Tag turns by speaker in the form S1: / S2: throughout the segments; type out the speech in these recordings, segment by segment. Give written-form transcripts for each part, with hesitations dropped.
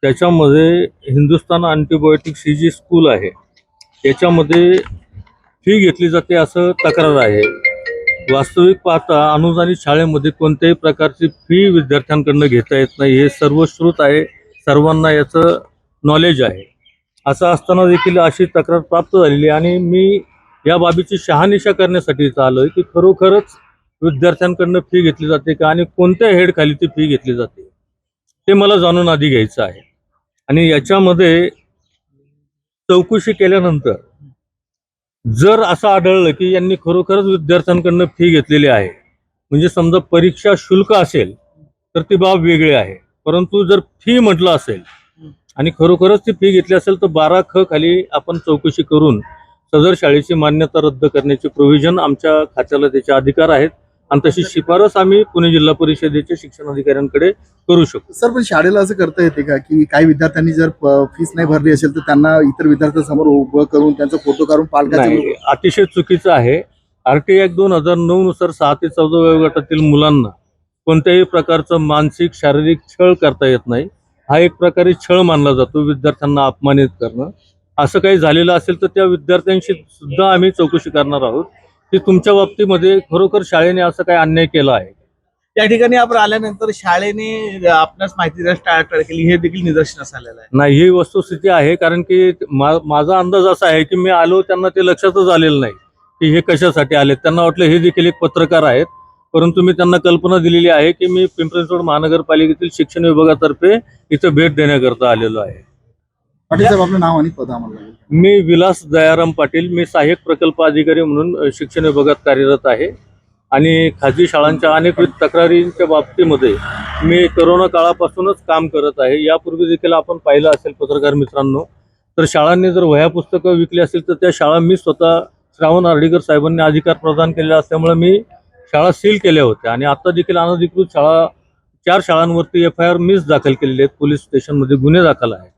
S1: त्याच्यामध्ये हिंदुस्तान अँटीबायोटिक्स ही जी स्कूल आहे याच्यामध्ये फी घेतली जाते असं तक्रार आहे. वास्तविक पाहता अनुदानित शाळेमध्ये कोणत्याही प्रकारची फी विद्यार्थ्यांकडून घेता येत नाही, हे सर्वश्रुत आहे, सर्वांना याचं नॉलेज आहे. असं असताना देखील अशी तक्रार प्राप्त झालेली आणि मी या बाबीची शहानिशा करण्यासाठी इथं आलो आहे की खरोखरच विद्यार्थ्यांकडून फी घेतली जाते का आणि कोणत्या हेडखाली ती फी घेतली जाते ते मला जाणून आधी घ्यायचं आहे. आणि याच्यामध्ये चौकशी केल्यानंतर जर असं आढळलं की यांनी खरोखरच विद्यार्थ्यांकडून फी घेतलेली आहे, म्हणजे समजा परीक्षा शुल्क असेल तर ती बाब वेगळी आहे, परंतु जर फी म्हटलं असेल आणि खरोखरच ती फी घेतली असेल तर 12ख खाली आपण चौकशी करून सदर शाळेची मान्यता रद्द करण्याचे प्रोव्हिजन आमच्या खात्याला त्याचे अधिकार आहेत आणि तशी शिफारस आम्ही पुणे जिल्हा परिषदेच्या शिक्षण अधिकाऱ्यांकडे करू शकतो.
S2: सर, पण शाळेला असं करता येते का की काही विद्यार्थ्यांनी जर फीस नाही भरली असेल तर त्यांना इतर विद्यार्थ्यांसमोर उभं करून त्यांचा फोटो काढून
S1: नाही, अतिशय चुकीचं आहे. RT ऍक्ट 2009 नुसार 6 ते 14 वयोगटातील मुलांना कोणत्याही प्रकारचं मानसिक शारीरिक छळ करता येत नाही. हा एक प्रकारे छळ मानला जातो, विद्यार्थ्यांना अपमानित करणं. असं काही झालेलं असेल तर त्या विद्यार्थ्यांशी सुद्धा आम्ही चौकशी करणार आहोत की तुमच्या बाबतीमध्ये खरोखर शाळेने असं काही अन्याय केला आहे.
S3: त्या ठिकाणी आपण आल्यानंतर शाळेने आपणास माहिती द्यायला टाळाटाळ केली, हे देखील निदर्शनास आलेलं आहे.
S1: नाही, ही वस्तुस्थिती आहे, कारण की माझा अंदाज असा आहे की मी आलो त्यांना ते लक्षातच आलेलं नाही की हे कशासाठी आले. त्यांना वाटलं हे देखील एक पत्रकार आहेत, परंतु मी त्यांना कल्पना दिलेली आहे की मी पिंपरी चिंचवड महानगरपालिकेतील शिक्षण विभागातर्फे इथं भेट देण्याकरता आलेलो आहे.
S2: पाटील साहेब, आपलं नाव आणि पद आम्हाला.
S1: मी विलास दयाराम पाटील, मी सहाय्यक प्रकल्प अधिकारी म्हणून शिक्षण विभागात कार्यरत आहे आणि खाजगी शाळांच्या अनेकविध तक्रारींच्या बाबतीमध्ये मी कोरोना काळापासूनच काम करत आहे. यापूर्वी देखील आपण पाहिलं असेल पत्रकार मित्रांनो, तर शाळांनी जर वह्या पुस्तकं विकली असेल तर त्या शाळा मी स्वतः श्रावण हर्डीकर साहेबांनी अधिकार प्रदान केलेला असल्यामुळे मी शाळा सील केल्या होत्या आणि आता देखील अनधिकृत 4 शाळांवरती FIR मीच दाखल केलेले आहेत. पोलीस स्टेशनमध्ये गुन्हे दाखल आहेत.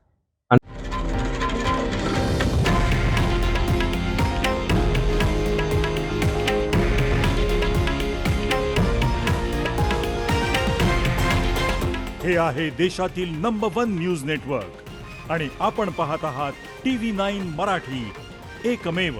S4: हे आहे देशातील नंबर 1 न्यूज नेटवर्क आणि आपण पाहत आहात TV9 मराठी, एकमेव.